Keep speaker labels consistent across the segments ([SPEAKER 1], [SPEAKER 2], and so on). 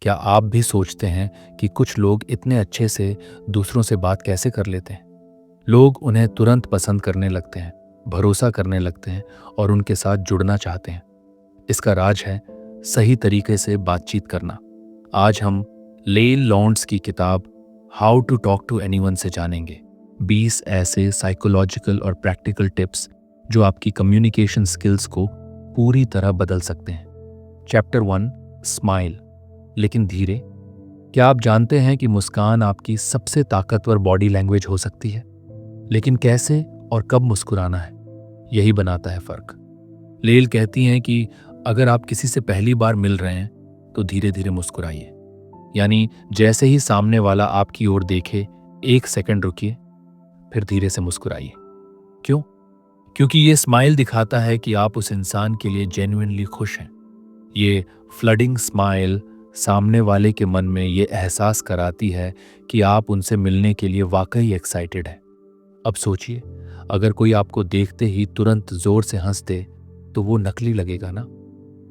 [SPEAKER 1] क्या आप भी सोचते हैं कि कुछ लोग इतने अच्छे से दूसरों से बात कैसे कर लेते हैं? लोग उन्हें तुरंत पसंद करने लगते हैं, भरोसा करने लगते हैं और उनके साथ जुड़ना चाहते हैं। इसका राज है सही तरीके से बातचीत करना। आज हम लेल लॉन्ड्स की किताब how to talk to anyone से जानेंगे 20 ऐसे साइकोलॉजिकल और प्रैक्टिकल टिप्स जो आपकी कम्युनिकेशन स्किल्स को पूरी तरह बदल सकते हैं। चैप्टर 1, स्माइल, लेकिन धीरे। क्या आप जानते हैं कि मुस्कान आपकी सबसे ताकतवर बॉडी लैंग्वेज हो सकती है? लेकिन कैसे और कब मुस्कुराना है, यही बनाता है फर्क। लेल कहती हैं कि अगर आप किसी से पहली बार मिल रहे हैं तो धीरे धीरे मुस्कुराइए। यानी जैसे ही सामने वाला आपकी ओर देखे, 1 सेकंड रुकिए, फिर धीरे से मुस्कुराइए। क्यों? क्योंकि ये स्माइल दिखाता है कि आप उस इंसान के लिए जेन्युइनली खुश हैं। ये फ्लडिंग स्माइल सामने वाले के मन में ये एहसास कराती है कि आप उनसे मिलने के लिए वाकई एक्साइटेड हैं। अब सोचिए, अगर कोई आपको देखते ही तुरंत जोर से हंस दे तो वो नकली लगेगा ना।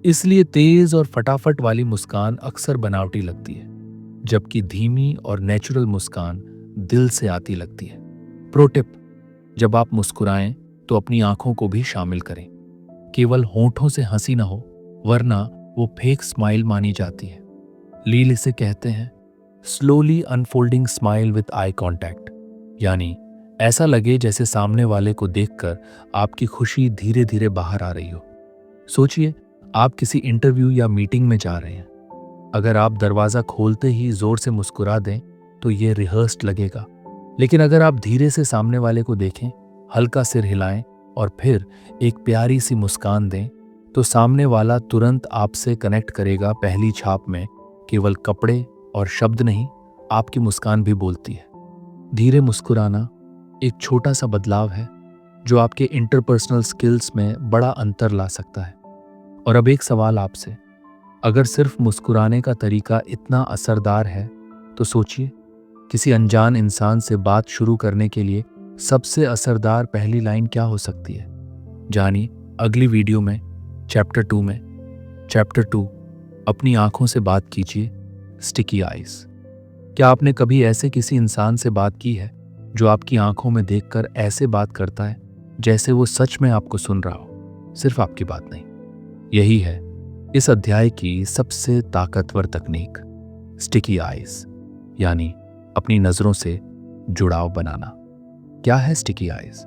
[SPEAKER 1] इसलिए तेज और फटाफट वाली मुस्कान अक्सर बनावटी लगती है, जबकि धीमी और नेचुरल मुस्कान दिल से आती लगती है। प्रो टिप: जब आप मुस्कुराएं तो अपनी आंखों को भी शामिल करें। केवल होंठों से हंसी ना हो, वरना वो फेक स्माइल मानी जाती है। लील इसे कहते हैं slowly unfolding smile with eye contact, यानी ऐसा लगे जैसे सामने वाले को देखकर आपकी खुशी धीरे धीरे बाहर आ रही हो। सोचिए, आप किसी इंटरव्यू या मीटिंग में जा रहे हैं। अगर आप दरवाजा खोलते ही जोर से मुस्कुरा दें तो ये रिहर्स्ड लगेगा, लेकिन अगर आप धीरे से सामने वाले को देखें, हल्का सिर हिलाएं और फिर एक प्यारी सी मुस्कान दें, तो सामने वाला तुरंत आपसे कनेक्ट करेगा। पहली छाप में केवल कपड़े और शब्द नहीं, आपकी मुस्कान भी बोलती है। धीरे मुस्कुराना एक छोटा सा बदलाव है जो आपके इंटरपर्सनल स्किल्स में बड़ा अंतर ला सकता है। और अब एक सवाल आपसे, अगर सिर्फ मुस्कुराने का तरीका इतना असरदार है तो सोचिए, किसी अनजान इंसान से बात शुरू करने के लिए सबसे असरदार पहली लाइन क्या हो सकती है? जानिए अगली वीडियो में, चैप्टर 2 में। चैप्टर 2, अपनी आंखों से बात कीजिए, स्टिकी आईज। क्या आपने कभी ऐसे किसी इंसान से बात की है जो आपकी आंखों में देखकर ऐसे बात करता है जैसे वो सच में आपको सुन रहा हो, सिर्फ आपकी बात नहीं? यही है इस अध्याय की सबसे ताकतवर तकनीक, स्टिकी आईज, यानी अपनी नजरों से जुड़ाव बनाना। क्या है स्टिकी आईज?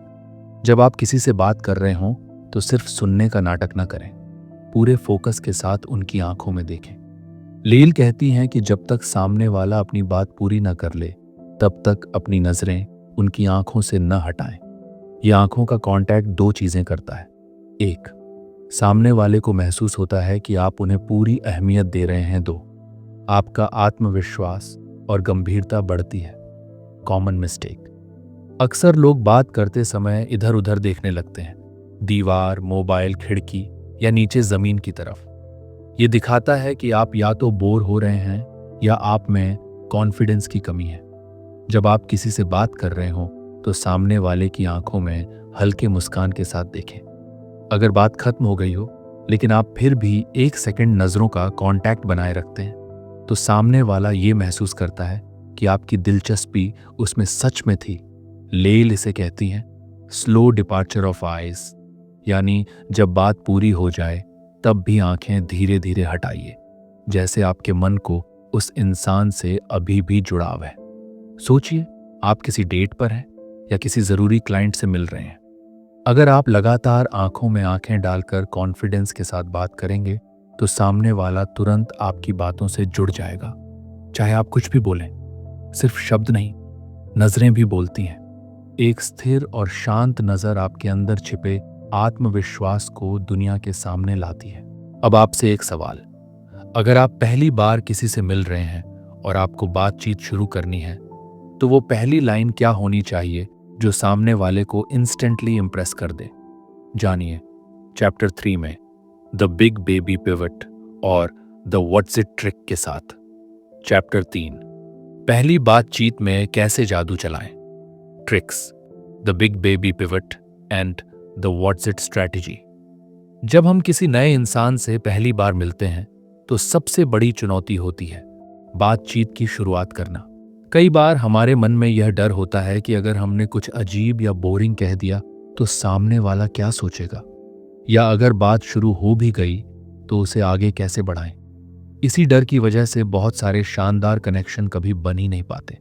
[SPEAKER 1] जब आप किसी से बात कर रहे हों तो सिर्फ सुनने का नाटक ना करें, पूरे फोकस के साथ उनकी आंखों में देखें। लील कहती हैं कि जब तक सामने वाला अपनी बात पूरी न कर ले, तब तक अपनी नजरें उनकी आंखों से न हटाएं। यह आंखों का कांटेक्ट 2 चीजें करता है। 1, सामने वाले को महसूस होता है कि आप उन्हें पूरी अहमियत दे रहे हैं। 2, आपका आत्मविश्वास और गंभीरता बढ़ती है। कॉमन मिस्टेक: अक्सर लोग बात करते समय इधर उधर देखने लगते हैं, दीवार, मोबाइल, खिड़की या नीचे जमीन की तरफ। ये दिखाता है कि आप या तो बोर हो रहे हैं या आप में कॉन्फिडेंस की कमी है। जब आप किसी से बात कर रहे हो तो सामने वाले की आंखों में हल्के मुस्कान के साथ देखें। अगर बात खत्म हो गई हो लेकिन आप फिर भी 1 सेकंड नजरों का कांटेक्ट बनाए रखते हैं, तो सामने वाला ये महसूस करता है कि आपकी दिलचस्पी उसमें सच में थी। लेल इसे कहती हैं स्लो डिपार्चर ऑफ आईज, यानी जब बात पूरी हो जाए तब भी आंखें धीरे धीरे हटाइए, जैसे आपके मन को उस इंसान से अभी भी जुड़ाव है। सोचिए, आप किसी डेट पर हैं या किसी जरूरी क्लाइंट से मिल रहे हैं। अगर आप लगातार आंखों में आंखें डालकर कॉन्फिडेंस के साथ बात करेंगे तो सामने वाला तुरंत आपकी बातों से जुड़ जाएगा। चाहे आप कुछ भी बोलें, सिर्फ शब्द नहीं, नजरें भी बोलती हैं। एक स्थिर और शांत नजर आपके अंदर छिपे आत्मविश्वास को दुनिया के सामने लाती है। अब आपसे एक सवाल, अगर आप पहली बार किसी से मिल रहे हैं और आपको बातचीत शुरू करनी है, तो वो पहली लाइन क्या होनी चाहिए जो सामने वाले को इंस्टेंटली इंप्रेस कर दे? जानिए चैप्टर 3 में, द बिग बेबी पिवट और द व्हाट्स इट ट्रिक के साथ। चैप्टर 3, पहली बातचीत में कैसे जादू चलाएं, tricks, the big baby pivot and the what's it strategy. जब हम किसी नए इंसान से पहली बार मिलते हैं तो सबसे बड़ी चुनौती होती है बातचीत की शुरुआत करना। कई बार हमारे मन में यह डर होता है कि अगर हमने कुछ अजीब या बोरिंग कह दिया तो सामने वाला क्या सोचेगा, या अगर बात शुरू हो भी गई तो उसे आगे कैसे बढ़ाएं। इसी डर की वजह से बहुत सारे शानदार कनेक्शन कभी बन ही नहीं पाते।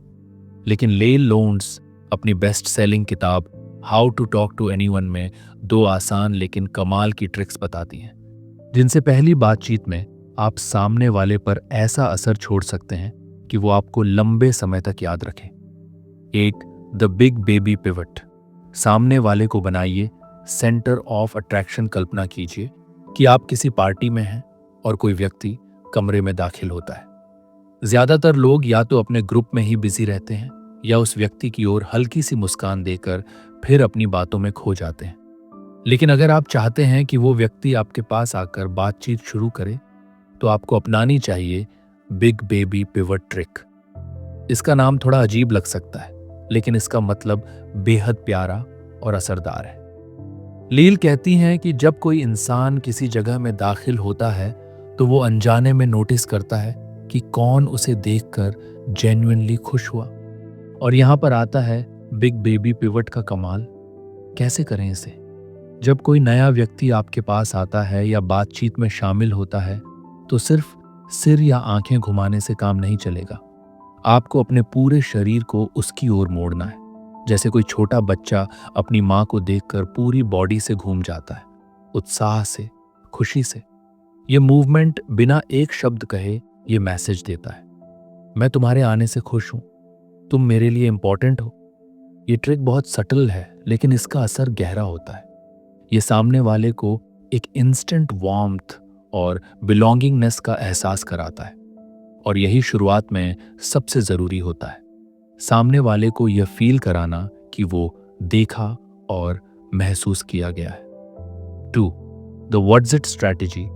[SPEAKER 1] लेकिन लेल लोन्स अपनी बेस्ट सेलिंग किताब how to talk to anyone में 2 आसान लेकिन कमाल की ट्रिक्स बताती हैं, जिनसे पहली बातचीत में आप सामने वाले पर ऐसा असर छोड़ सकते हैं कि वो आपको लंबे समय तक याद रखें। 1, द बिग बेबी पिवट। सामने वाले को बनाइए सेंटर ऑफ अट्रैक्शन। कल्पना कीजिए कि आप किसी पार्टी में हैं और कोई व्यक्ति कमरे में दाखिल होता है। ज्यादातर लोग या तो अपने ग्रुप में ही बिजी रहते हैं या उस व्यक्ति की ओर हल्की सी मुस्कान देकर फिर अपनी बातों में खो जाते हैं। लेकिन अगर आप चाहते हैं कि वो व्यक्ति आपके पास आकर बातचीत शुरू करे, तो आपको अपनानी चाहिए बिग बेबी पिवट ट्रिक। इसका नाम थोड़ा अजीब लग सकता है, लेकिन इसका मतलब बेहद प्यारा और असरदार है। लील कहती हैं कि जब कोई इंसान किसी जगह में दाखिल होता है तो वो अनजाने में नोटिस करता है कि कौन उसे देखकर जेन्युइनली खुश हुआ। और यहां पर आता है बिग बेबी पिवट का कमाल। कैसे करें इसे? जब कोई नया व्यक्ति आपके पास आता है या बातचीत में शामिल होता है तो सिर्फ सिर या आंखें घुमाने से काम नहीं चलेगा। आपको अपने पूरे शरीर को उसकी ओर मोड़ना है, जैसे कोई छोटा बच्चा अपनी माँ को देखकर पूरी बॉडी से घूम जाता है, उत्साह से, खुशी से। यह मूवमेंट बिना एक शब्द कहे यह मैसेज देता है, मैं तुम्हारे आने से खुश हूं, तुम मेरे लिए इंपॉर्टेंट हो। यह ट्रिक बहुत सटल है, लेकिन इसका असर गहरा होता है। यह सामने वाले को एक इंस्टेंट वार्मथ और बिलोंगिंगनेस का एहसास कराता है। और यही शुरुआत में सबसे जरूरी होता है, सामने वाले को यह फील कराना कि वो देखा और महसूस किया गया है। 2, द व्हाट्स इट स्ट्रैटेजी।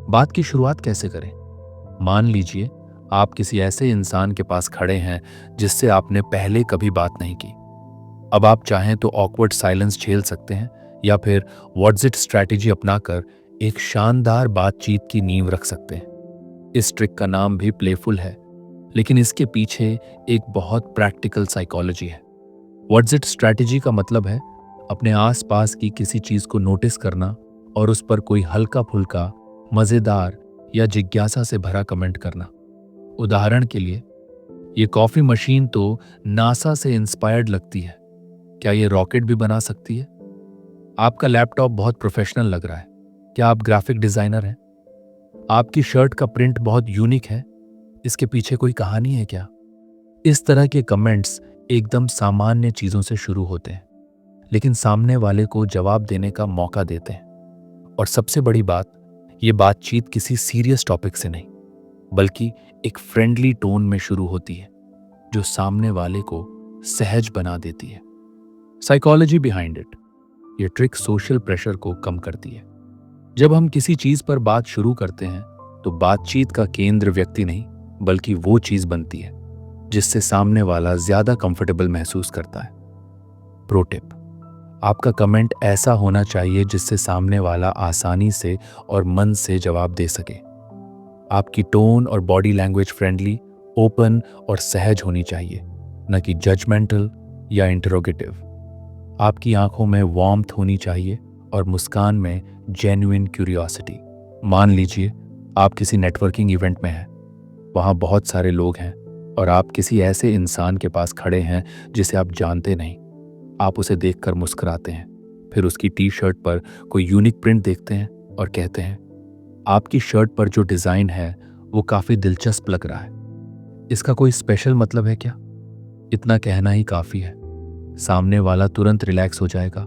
[SPEAKER 1] बात की शुरुआत कैसे करें? मान लीजिए आप किसी ऐसे इंसान के पास खड़े हैं जिससे आपने पहले कभी बात नहीं की। अब आप चाहें तो ऑकवर्ड साइलेंस झेल सकते हैं या फिर व्हाट्स इट स्ट्रैटेजी अपनाकर एक शानदार बातचीत की नींव रख सकते हैं। इस ट्रिक का नाम भी प्लेफुल है, लेकिन इसके पीछे एक बहुत प्रैक्टिकल साइकोलॉजी है। व्हाट्स इट स्ट्रैटेजी का मतलब है अपने आसपास की किसी चीज को नोटिस करना और उस पर कोई हल्का फुल्का, मजेदार या जिज्ञासा से भरा कमेंट करना। उदाहरण के लिए, ये कॉफी मशीन तो नासा से इंस्पायर्ड लगती है, क्या ये रॉकेट भी बना सकती है? आपका लैपटॉप बहुत प्रोफेशनल लग रहा है, क्या आप ग्राफिक डिजाइनर हैं? आपकी शर्ट का प्रिंट बहुत यूनिक है, इसके पीछे कोई कहानी है क्या? इस तरह के कमेंट्स एकदम सामान्य चीजों से शुरू होते हैं, लेकिन सामने वाले को जवाब देने का मौका देते हैं। और सबसे बड़ी बात, ये बातचीत किसी सीरियस टॉपिक से नहीं, बल्कि एक फ्रेंडली टोन में शुरू होती है, जो सामने वाले को सहज बना देती है। Psychology behind it. ये ट्रिक सोशल प्रेशर को कम करती है। जब हम किसी चीज पर बात शुरू करते हैं तो बातचीत का केंद्र व्यक्ति नहीं, बल्कि वो चीज बनती है जिससे सामने वाला ज्यादा कंफर्टेबल महसूस करता है। प्रो टिप, आपका कमेंट ऐसा होना चाहिए जिससे सामने वाला आसानी से और मन से जवाब दे सके। आपकी टोन और बॉडी लैंग्वेज फ्रेंडली, ओपन और सहज होनी चाहिए, न कि जजमेंटल या इंटरोगेटिव। आपकी आंखों में वार्मथ होनी चाहिए और मुस्कान में जेन्युइन क्यूरियोसिटी। मान लीजिए आप किसी नेटवर्किंग इवेंट में हैं, वहाँ बहुत सारे लोग हैं और आप किसी ऐसे इंसान के पास खड़े हैं जिसे आप जानते नहीं। आप उसे देखकर मुस्कुराते हैं, फिर उसकी टी शर्ट पर कोई यूनिक प्रिंट देखते हैं और कहते हैं, आपकी शर्ट पर जो डिज़ाइन है वो काफ़ी दिलचस्प लग रहा है, इसका कोई स्पेशल मतलब है क्या? इतना कहना ही काफ़ी है। सामने वाला तुरंत रिलैक्स हो जाएगा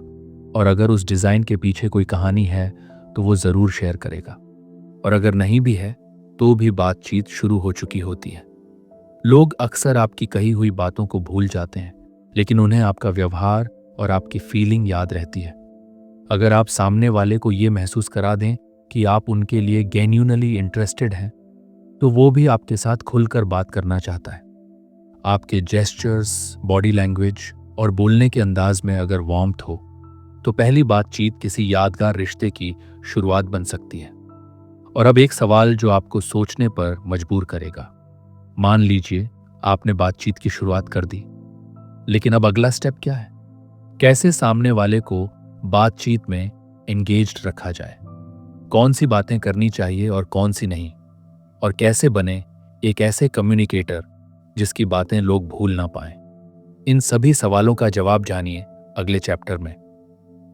[SPEAKER 1] और अगर उस डिज़ाइन के पीछे कोई कहानी है तो वो ज़रूर शेयर करेगा, और अगर नहीं भी है तो भी बातचीत शुरू हो चुकी होती है। लोग अक्सर आपकी कही हुई बातों को भूल जाते हैं, लेकिन उन्हें आपका व्यवहार और आपकी फीलिंग याद रहती है। अगर आप सामने वाले को ये महसूस करा दें कि आप उनके लिए जेन्युइनली इंटरेस्टेड हैं, तो वो भी आपके साथ खुलकर बात करना चाहता है। आपके जेस्चर्स, बॉडी लैंग्वेज और बोलने के अंदाज में अगर वार्मथ हो, तो पहली बातचीत किसी यादगार रिश्ते की शुरुआत बन सकती है। और अब एक सवाल जो आपको सोचने पर मजबूर करेगा, मान लीजिए आपने बातचीत की शुरुआत कर दी, लेकिन अब अगला स्टेप क्या है? कैसे सामने वाले को बातचीत में एंगेज्ड रखा जाए? कौन सी बातें करनी चाहिए और कौन सी नहीं? और कैसे बने एक ऐसे कम्युनिकेटर जिसकी बातें लोग भूल ना पाएं? इन सभी सवालों का जवाब जानिए अगले चैप्टर में,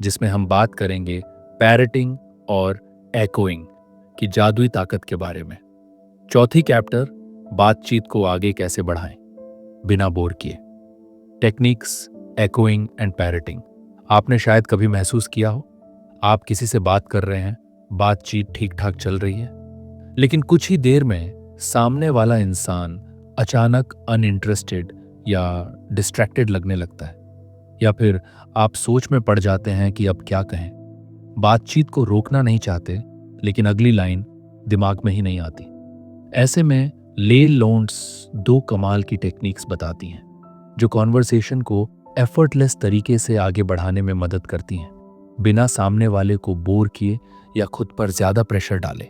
[SPEAKER 1] जिसमें हम बात करेंगे पैरटिंग और एकोइंग की जादुई ताकत के बारे में। चौथी चैप्टर, बातचीत को आगे कैसे बढ़ाएं बिना बोर किए। Techniques, echoing and parroting. आपने शायद कभी महसूस किया हो, आप किसी से बात कर रहे हैं, बातचीत ठीक ठाक चल रही है, लेकिन कुछ ही देर में सामने वाला इंसान अचानक अनइंटरेस्टेड या डिस्ट्रैक्टेड लगने लगता है, या फिर आप सोच में पड़ जाते हैं कि अब क्या कहें। बातचीत को रोकना नहीं चाहते, लेकिन अगली लाइन दिमाग में ही नहीं आती। ऐसे में ले लोन्स दो कमाल की टेक्निक्स बताती हैं जो कॉन्वर्सेशन को एफर्टलेस तरीके से आगे बढ़ाने में मदद करती हैं, बिना सामने वाले को बोर किए या खुद पर ज्यादा प्रेशर डाले।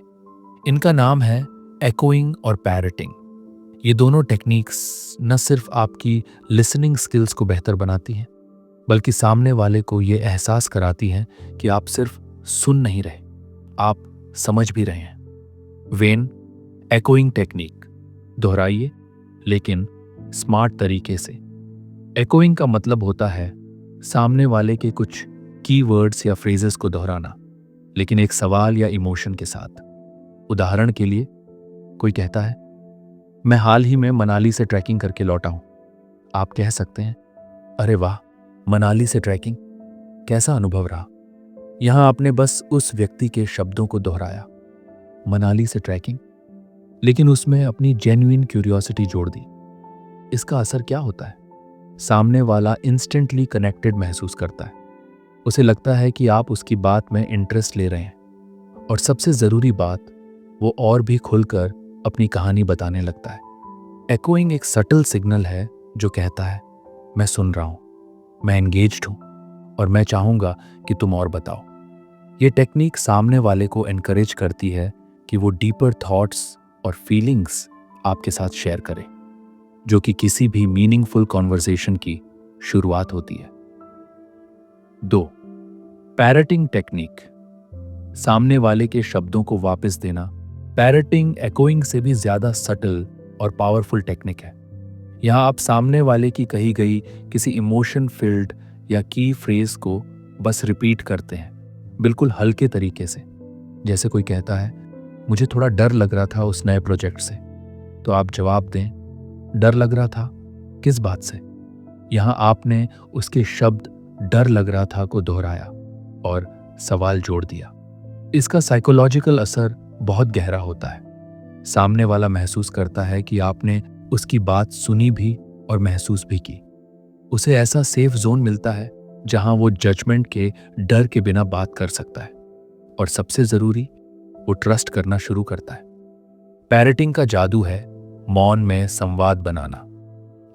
[SPEAKER 1] इनका नाम है एकोइंग और पैरटिंग। ये दोनों टेक्निक्स न सिर्फ आपकी लिसनिंग स्किल्स को बेहतर बनाती हैं, बल्कि सामने वाले को ये एहसास कराती हैं कि आप सिर्फ सुन नहीं रहे, आप समझ भी रहे हैं। वेन, एकोइंग टेक्निक दोहराइए, लेकिन स्मार्ट तरीके से। एकोइंग का मतलब होता है सामने वाले के कुछ कीवर्ड्स या फ्रेजेस को दोहराना, लेकिन एक सवाल या इमोशन के साथ। उदाहरण के लिए, कोई कहता है, मैं हाल ही में मनाली से ट्रैकिंग करके लौटा हूं। आप कह सकते हैं, अरे वाह, मनाली से ट्रैकिंग, कैसा अनुभव रहा? यहां आपने बस उस व्यक्ति के शब्दों को दोहराया, मनाली से ट्रैकिंग, लेकिन उसमें अपनी जेन्युइन क्यूरियोसिटी जोड़ दी। इसका असर क्या होता है? सामने वाला इंस्टेंटली कनेक्टेड महसूस करता है। उसे लगता है कि आप उसकी बात में इंटरेस्ट ले रहे हैं, और सबसे जरूरी बात, वो और भी खुलकर अपनी कहानी बताने लगता है। एकोइंग एक सटल सिग्नल है जो कहता है, मैं सुन रहा हूं, मैं एंगेज्ड हूं, और मैं चाहूंगा कि तुम और बताओ। ये टेक्निक सामने वाले को एनकरेज करती है कि वो डीपर थॉट्स और फीलिंग्स आपके साथ शेयर करे, जो कि किसी भी मीनिंगफुल कॉन्वर्सेशन की शुरुआत होती है। 2. पैरटिंग टेक्निक, सामने वाले के शब्दों को वापस देना। पैरटिंग एकोइंग से भी ज्यादा सटल और पावरफुल टेक्निक है। यहां आप सामने वाले की कही गई किसी इमोशन फिल्ड या की फ्रेज को बस रिपीट करते हैं, बिल्कुल हल्के तरीके से। जैसे कोई कहता है, मुझे थोड़ा डर लग रहा था उस नए प्रोजेक्ट से, तो आप जवाब दें, डर लग रहा था, किस बात से? यहां आपने उसके शब्द डर लग रहा था को दोहराया और सवाल जोड़ दिया। इसका साइकोलॉजिकल असर बहुत गहरा होता है। सामने वाला महसूस करता है कि आपने उसकी बात सुनी भी और महसूस भी की। उसे ऐसा सेफ जोन मिलता है जहां वो जजमेंट के डर के बिना बात कर सकता है, और सबसे जरूरी, वो ट्रस्ट करना शुरू करता है। पैरटिंग का जादू है मौन में संवाद बनाना।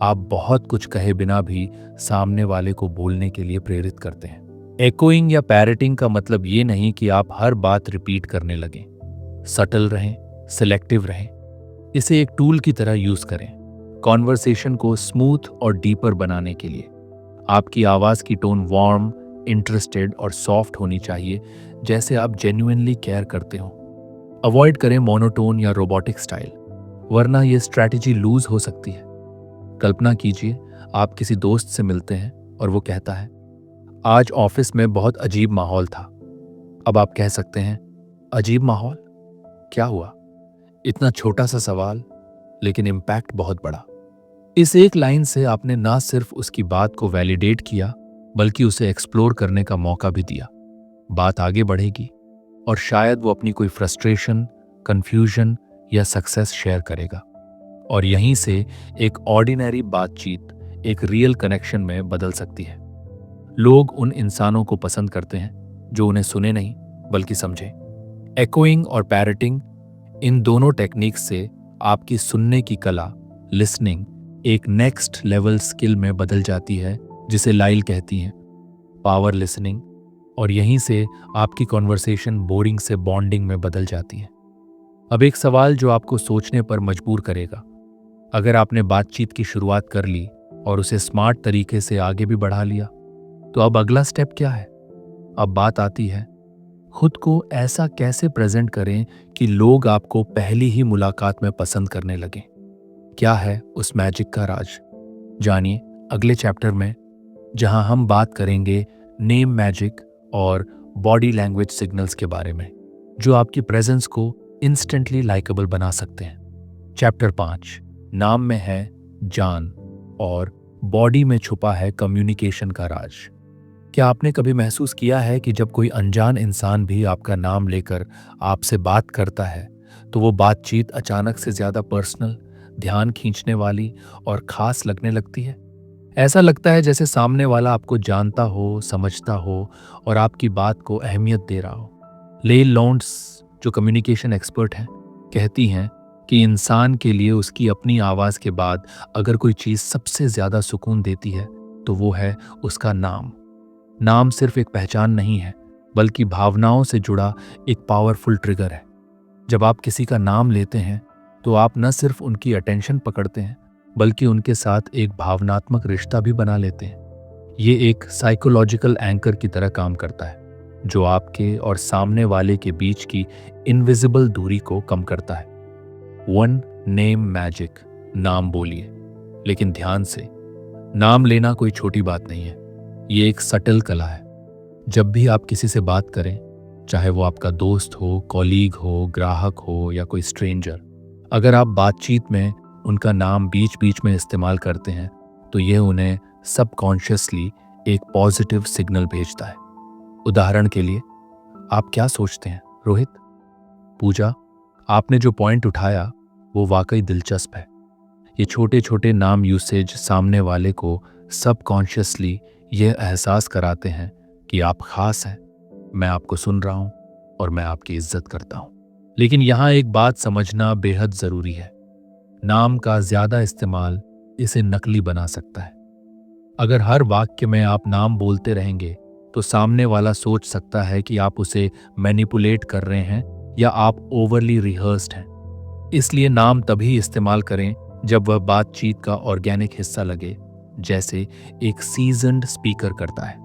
[SPEAKER 1] आप बहुत कुछ कहे बिना भी सामने वाले को बोलने के लिए प्रेरित करते हैं। एकोइंग या पैरटिंग का मतलब ये नहीं कि आप हर बात रिपीट करने लगें। सटल रहें, सिलेक्टिव रहें। इसे एक टूल की तरह यूज करें, कॉन्वर्सेशन को स्मूथ और डीपर बनाने के लिए। आपकी आवाज की टोन वार्म, इंटरेस्टेड और सॉफ्ट होनी चाहिए, जैसे आप जेन्युइनली केयर करते हो। अवॉइड करें मोनोटोन या रोबोटिक स्टाइल, वरना यह स्ट्रैटेजी लूज हो सकती है। कल्पना कीजिए, आप किसी दोस्त से मिलते हैं और वो कहता है, आज ऑफिस में बहुत अजीब माहौल था। अब आप कह सकते हैं, अजीब माहौल? क्या हुआ? इतना छोटा सा सवाल, लेकिन इम्पैक्ट बहुत बड़ा। इस एक लाइन से आपने ना सिर्फ उसकी बात को वैलिडेट किया, बल्कि उसे एक्सप्लोर करने का मौका भी दिया। बात आगे बढ़ेगी और शायद वो अपनी कोई फ्रस्ट्रेशन, कंफ्यूजन या सक्सेस शेयर करेगा, और यहीं से एक ऑर्डिनरी बातचीत एक रियल कनेक्शन में बदल सकती है। लोग उन इंसानों को पसंद करते हैं जो उन्हें सुने नहीं बल्कि समझे। एकोइंग और पैरटिंग, इन दोनों टेक्निक्स से आपकी सुनने की कला, लिसनिंग, एक नेक्स्ट लेवल स्किल में बदल जाती है, जिसे लाइल कहती हैं, पावर लिसनिंग, और यहीं से आपकी कॉन्वर्सेशन बोरिंग से बॉन्डिंग में बदल जाती है। अब एक सवाल जो आपको सोचने पर मजबूर करेगा, अगर आपने बातचीत की शुरुआत कर ली और उसे स्मार्ट तरीके से आगे भी बढ़ा लिया, तो अब अगला स्टेप क्या है? अब बात आती है, खुद को ऐसा कैसे प्रेजेंट करें कि लोग आपको पहली ही मुलाकात में पसंद करने लगें। क्या है उस मैजिक का राज? जानिए अगले चैप्टर में, जहां हम बात करेंगे नेम मैजिक और बॉडी लैंग्वेज सिग्नल्स के बारे में, जो आपकी प्रेजेंस को इंस्टेंटली लाइकेबल बना सकते हैं। चैप्टर 5, नाम में है जान और बॉडी में छुपा है कम्युनिकेशन का राज। क्या आपने कभी महसूस किया है कि जब कोई अनजान इंसान भी आपका नाम लेकर आपसे बात करता है, तो वो बातचीत अचानक से ज्यादा पर्सनल, ध्यान खींचने वाली और खास लगने लगती है? ऐसा लगता है जैसे सामने वाला आपको जानता हो, समझता हो और आपकी बात को अहमियत दे रहा हो। लेई लॉन्ड्स, जो कम्युनिकेशन एक्सपर्ट हैं, कहती हैं कि इंसान के लिए उसकी अपनी आवाज़ के बाद अगर कोई चीज़ सबसे ज़्यादा सुकून देती है, तो वो है उसका नाम। नाम सिर्फ एक पहचान नहीं है, बल्कि भावनाओं से जुड़ा एक पावरफुल ट्रिगर है। जब आप किसी का नाम लेते हैं, तो आप न सिर्फ उनकी अटेंशन पकड़ते हैं, बल्कि उनके साथ एक भावनात्मक रिश्ता भी बना लेते हैं। ये एक साइकोलॉजिकल एंकर की तरह काम करता है, जो आपके और सामने वाले के बीच की इनविजिबल दूरी को कम करता है। वन नेम मैजिक, नाम बोलिए, लेकिन ध्यान से। नाम लेना कोई छोटी बात नहीं है, ये एक सटल कला है। जब भी आप किसी से बात करें, चाहे वो आपका दोस्त हो, कॉलीग हो, ग्राहक हो या कोई स्ट्रेंजर, अगर आप बातचीत में उनका नाम बीच बीच में इस्तेमाल करते हैं, तो यह उन्हें सबकॉन्शियसली एक पॉजिटिव सिग्नल भेजता है। उदाहरण के लिए, आप क्या सोचते हैं रोहित? पूजा, आपने जो पॉइंट उठाया वो वाकई दिलचस्प है। ये छोटे छोटे नाम यूसेज सामने वाले को सबकॉन्शियसली यह एहसास कराते हैं कि आप खास हैं, मैं आपको सुन रहा हूं और मैं आपकी इज्जत करता हूं। लेकिन यहां एक बात समझना बेहद जरूरी है, नाम का ज्यादा इस्तेमाल इसे नकली बना सकता है। अगर हर वाक्य में आप नाम बोलते रहेंगे, तो सामने वाला सोच सकता है कि आप उसे मैनिपुलेट कर रहे हैं या आप ओवरली रिहर्स्ड हैं। इसलिए नाम तभी इस्तेमाल करें जब वह बातचीत का ऑर्गेनिक हिस्सा लगे, जैसे एक सीजन्ड स्पीकर करता है।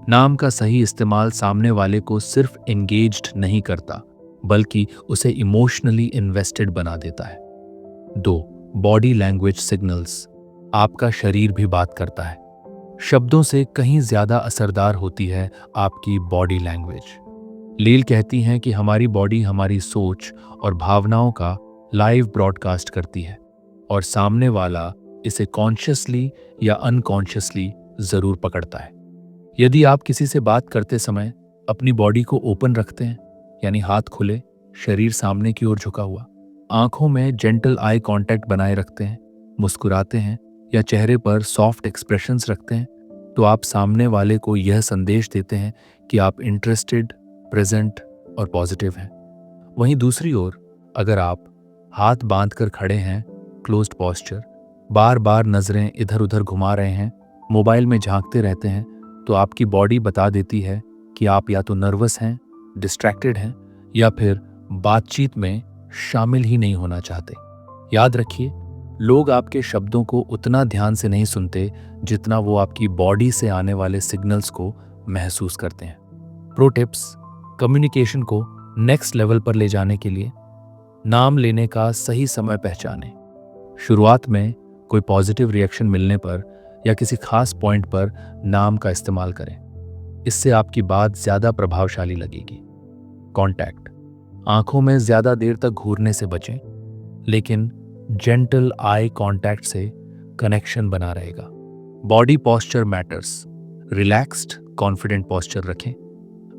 [SPEAKER 1] नाम का सही इस्तेमाल सामने वाले को सिर्फ एंगेज्ड नहीं करता, बल्कि उसे इमोशनली इन्वेस्टेड बना देता है। 2, बॉडी लैंग्वेज सिग्नल्स। आपका शरीर भी बात करता है। शब्दों से कहीं ज्यादा असरदार होती है आपकी बॉडी लैंग्वेज। लील कहती हैं कि हमारी बॉडी हमारी सोच और भावनाओं का लाइव ब्रॉडकास्ट करती है, और सामने वाला इसे कॉन्शियसली या अनकॉन्शियसली जरूर पकड़ता है। यदि आप किसी से बात करते समय अपनी बॉडी को ओपन रखते हैं, यानी हाथ खुले, शरीर सामने की ओर झुका हुआ, आंखों में जेंटल आई कांटेक्ट बनाए रखते हैं, मुस्कुराते हैं या चेहरे पर सॉफ्ट एक्सप्रेशंस रखते हैं, तो आप सामने वाले को यह संदेश देते हैं कि आप इंटरेस्टेड, प्रेजेंट और पॉजिटिव हैं। वहीं दूसरी ओर, अगर आप हाथ बांध कर खड़े हैं, क्लोज्ड पॉस्चर, बार बार नजरें इधर उधर घुमा रहे हैं, मोबाइल में झांकते रहते हैं, तो आपकी बॉडी बता देती है कि आप या तो नर्वस हैं, डिस्ट्रैक्टेड हैं, या फिर बातचीत में शामिल ही नहीं होना चाहते। याद रखिए, लोग आपके शब्दों को उतना ध्यान से नहीं सुनते जितना वो आपकी बॉडी से आने वाले सिग्नल्स को महसूस करते हैं। प्रो टिप्स: कम्युनिकेशन को नेक्स्ट लेवल पर ले जाने के लिए नाम लेने का सही समय पहचानें। शुरुआत में कोई पॉजिटिव रिएक्शन मिलने पर या किसी खास पॉइंट पर नाम का इस्तेमाल करें। इससे आपकी बात ज्यादा प्रभावशाली लगेगी। कॉन्टैक्ट: आंखों में ज्यादा देर तक घूरने से बचें, लेकिन जेंटल आई कांटेक्ट से कनेक्शन बना रहेगा। Body posture matters. Relaxed, confident posture रखें,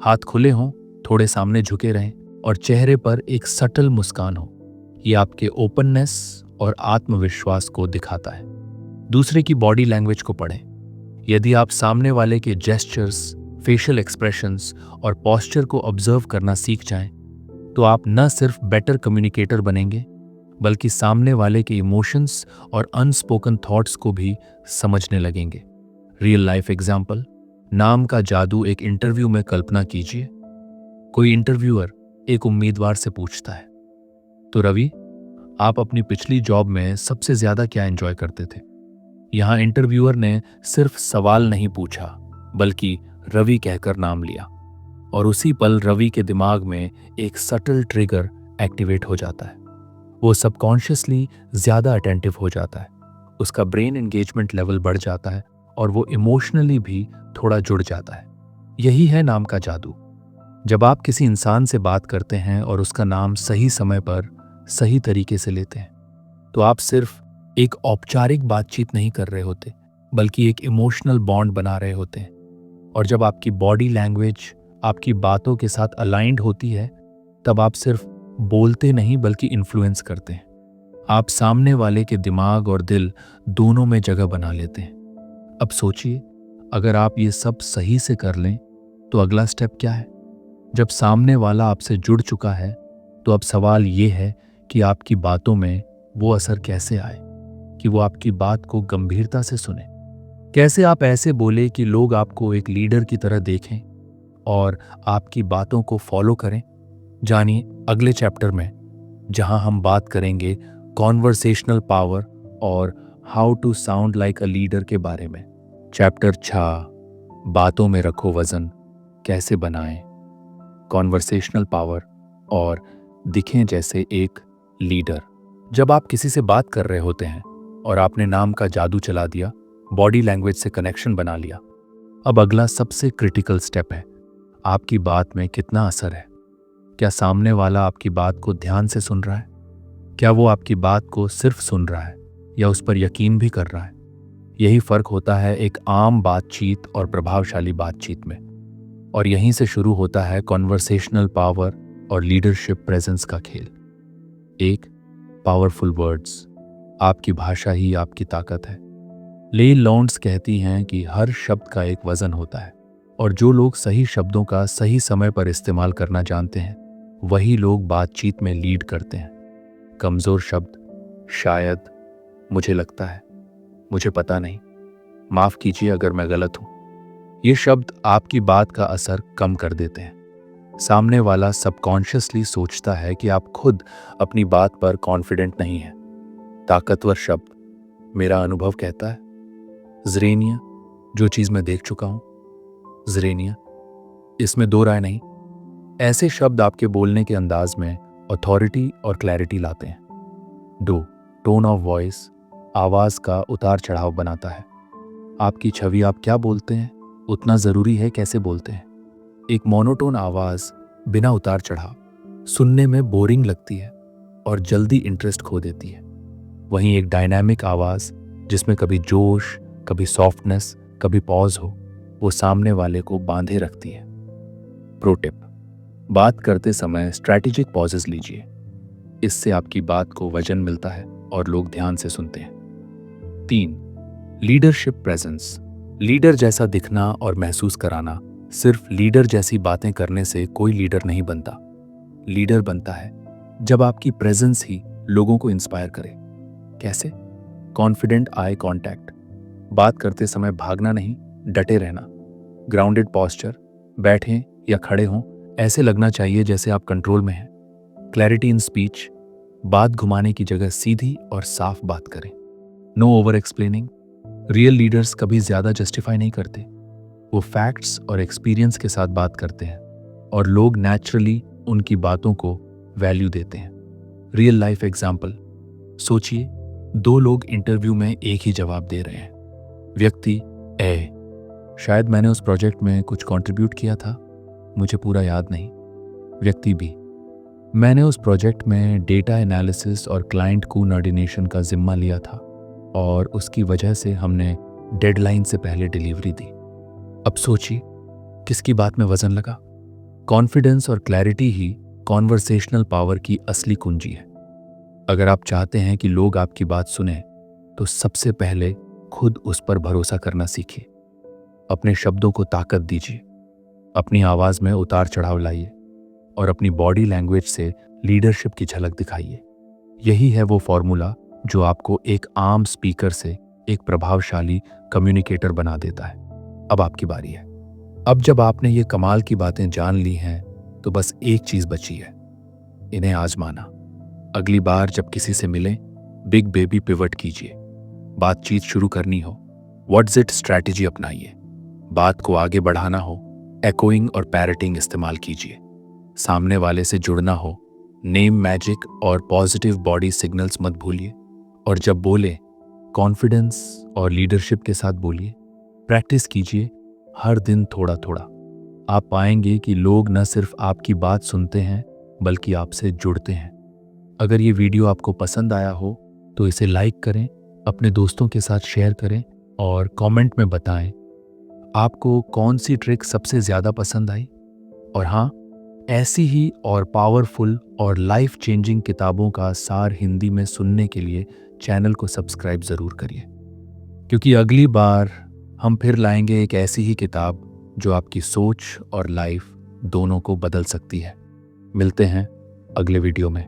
[SPEAKER 1] हाथ खुले हों, थोड़े सामने झुके रहें और चेहरे पर एक सटल मुस्कान हो। ये आपके ओपननेस और आत्मविश्वास को दिखाता है। दूसरे की बॉडी लैंग्वेज को पढ़ें। यदि आप सामने वाले के जेस्चर्स, फेशियल एक्सप्रेशंस और पोस्चर को ऑब्जर्व करना सीख जाएं, तो आप न सिर्फ बेटर कम्युनिकेटर बनेंगे, बल्कि सामने वाले के इमोशंस और अनस्पोकन थॉट्स को भी समझने लगेंगे। रियल लाइफ एग्जाम्पल: नाम का जादू। एक इंटरव्यू में कल्पना कीजिए, कोई इंटरव्यूअर एक उम्मीदवार से पूछता है, तो रवि, आप अपनी पिछली जॉब में सबसे ज्यादा क्या एंजॉय करते थे? यहाँ इंटरव्यूअर ने सिर्फ सवाल नहीं पूछा, बल्कि रवि कहकर नाम लिया। और उसी पल रवि के दिमाग में एक सटल ट्रिगर एक्टिवेट हो जाता है। वो सबकॉन्शियसली ज्यादा अटेंटिव हो जाता है, उसका ब्रेन एंगेजमेंट लेवल बढ़ जाता है और वो इमोशनली भी थोड़ा जुड़ जाता है। यही है नाम का जादू। जब आप किसी इंसान से बात करते हैं और उसका नाम सही समय पर सही तरीके से लेते हैं, तो आप सिर्फ एक औपचारिक बातचीत नहीं कर रहे होते, बल्कि एक इमोशनल बॉन्ड बना रहे होते हैं। और जब आपकी बॉडी लैंग्वेज आपकी बातों के साथ अलाइंड होती है, तब आप सिर्फ बोलते नहीं बल्कि इन्फ्लुएंस करते हैं। आप सामने वाले के दिमाग और दिल दोनों में जगह बना लेते हैं। अब सोचिए, अगर आप ये सब सही से कर लें तो अगला स्टेप क्या है? जब सामने वाला आपसे जुड़ चुका है, तो अब सवाल ये है कि आपकी बातों में वो असर कैसे आए, कि वो आपकी बात को गंभीरता से सुने। कैसे आप ऐसे बोले कि लोग आपको एक लीडर की तरह देखें और आपकी बातों को फॉलो करें। जानिए अगले चैप्टर में, जहां हम बात करेंगे कॉन्वर्सेशनल पावर और how to sound like a leader के बारे में। चैप्टर 6, बातों में रखो वजन, कैसे बनाएं कॉन्वर्सेशनल पावर और दिखें जैसे एक लीडर। जब आप किसी से बात कर रहे होते हैं और आपने नाम का जादू चला दिया, बॉडी लैंग्वेज से कनेक्शन बना लिया, अब अगला सबसे क्रिटिकल स्टेप है, आपकी बात में कितना असर है। क्या सामने वाला आपकी बात को ध्यान से सुन रहा है? क्या वो आपकी बात को सिर्फ सुन रहा है या उस पर यकीन भी कर रहा है? यही फर्क होता है एक आम बातचीत और प्रभावशाली बातचीत में। और यहीं से शुरू होता है कॉन्वर्सेशनल पावर और लीडरशिप प्रेजेंस का खेल। एक, पावरफुल वर्ड्स। आपकी भाषा ही आपकी ताकत है। ले लॉन्ड्स कहती हैं कि हर शब्द का एक वजन होता है, और जो लोग सही शब्दों का सही समय पर इस्तेमाल करना जानते हैं, वही लोग बातचीत में लीड करते हैं। कमजोर शब्द, शायद, मुझे लगता है, मुझे पता नहीं, माफ कीजिए अगर मैं गलत हूं, ये शब्द आपकी बात का असर कम कर देते हैं। सामने वाला सबकॉन्शियसली सोचता है कि आप खुद अपनी बात पर कॉन्फिडेंट नहीं हैं। ताकतवर शब्द, मेरा अनुभव कहता है, ज़रेनिया, जो चीज मैं देख चुका हूं, ज़रेनिया, इसमें दो राय नहीं। ऐसे शब्द आपके बोलने के अंदाज में अथॉरिटी और क्लैरिटी लाते हैं। 2, टोन ऑफ वॉइस। आवाज का उतार चढ़ाव बनाता है। आपकी छवि, आप क्या बोलते हैं उतना जरूरी है कैसे बोलते हैं। एक मोनोटोन आवाज बिना उतार चढ़ाव सुनने में बोरिंग लगती है और जल्दी इंटरेस्ट खो देती है। वहीं एक डायनामिक आवाज जिसमें कभी जोश, कभी सॉफ्टनेस, कभी पॉज हो, वो सामने वाले को बांधे रखती है। प्रो टिप, बात करते समय स्ट्रैटेजिक पॉजेस लीजिए। इससे आपकी बात को वजन मिलता है और लोग ध्यान से सुनते हैं। 3, लीडरशिप प्रेजेंस। लीडर जैसा दिखना और महसूस कराना। सिर्फ लीडर जैसी बातें करने से कोई लीडर नहीं बनता। लीडर बनता है जब आपकी प्रेजेंस ही लोगों को इंस्पायर करे। कैसे? Confident eye contact. बात करते समय भागना नहीं, डटे रहना। ग्राउंडेड पॉस्चर, बैठें या खड़े हों, ऐसे लगना चाहिए जैसे आप कंट्रोल में हैं। क्लैरिटी इन स्पीच, बात घुमाने की जगह सीधी और साफ बात करें। No over explaining. Real leaders कभी ज्यादा जस्टिफाई नहीं करते, वो फैक्ट्स और एक्सपीरियंस के साथ बात करते हैं और लोग नेचुरली उनकी बातों को वैल्यू देते हैं। रियल लाइफ एग्जाम्पल, सोचिए 2 लोग इंटरव्यू में एक ही जवाब दे रहे हैं। व्यक्ति ए, शायद मैंने उस प्रोजेक्ट में कुछ कंट्रीब्यूट किया था, मुझे पूरा याद नहीं। व्यक्ति बी, मैंने उस प्रोजेक्ट में डेटा एनालिसिस और क्लाइंट कोऑर्डिनेशन का जिम्मा लिया था और उसकी वजह से हमने डेडलाइन से पहले डिलीवरी दी। अब सोचिए किसकी बात में वजन लगा। कॉन्फिडेंस और क्लैरिटी ही कॉन्वर्सेशनल पावर की असली कुंजी है। अगर आप चाहते हैं कि लोग आपकी बात सुने, तो सबसे पहले खुद उस पर भरोसा करना सीखिए। अपने शब्दों को ताकत दीजिए, अपनी आवाज में उतार चढ़ाव लाइए और अपनी बॉडी लैंग्वेज से लीडरशिप की झलक दिखाइए। यही है वो फॉर्मूला जो आपको एक आम स्पीकर से एक प्रभावशाली कम्युनिकेटर बना देता है। अब आपकी बारी है। अब जब आपने ये कमाल की बातें जान ली हैं, तो बस एक चीज बची है, इन्हें आजमाना। अगली बार जब किसी से मिलें, बिग बेबी पिवट कीजिए। बातचीत शुरू करनी हो, व्हाट्स इट स्ट्रैटेजी अपनाइए। बात को आगे बढ़ाना हो, एकोइंग और पैरटिंग इस्तेमाल कीजिए। सामने वाले से जुड़ना हो, नेम मैजिक और पॉजिटिव बॉडी सिग्नल्स मत भूलिए। और जब बोले, कॉन्फिडेंस और लीडरशिप के साथ बोलिए। प्रैक्टिस कीजिए हर दिन थोड़ा थोड़ा। आप पाएंगे कि लोग न सिर्फ आपकी बात सुनते हैं बल्कि आपसे जुड़ते हैं। अगर ये वीडियो आपको पसंद आया हो तो इसे लाइक करें, अपने दोस्तों के साथ शेयर करें और कमेंट में बताएं आपको कौन सी ट्रिक सबसे ज़्यादा पसंद आई। और हाँ, ऐसी ही और पावरफुल और लाइफ चेंजिंग किताबों का सार हिंदी में सुनने के लिए चैनल को सब्सक्राइब ज़रूर करिए, क्योंकि अगली बार हम फिर लाएंगे एक ऐसी ही किताब जो आपकी सोच और लाइफ दोनों को बदल सकती है। मिलते हैं अगले वीडियो में।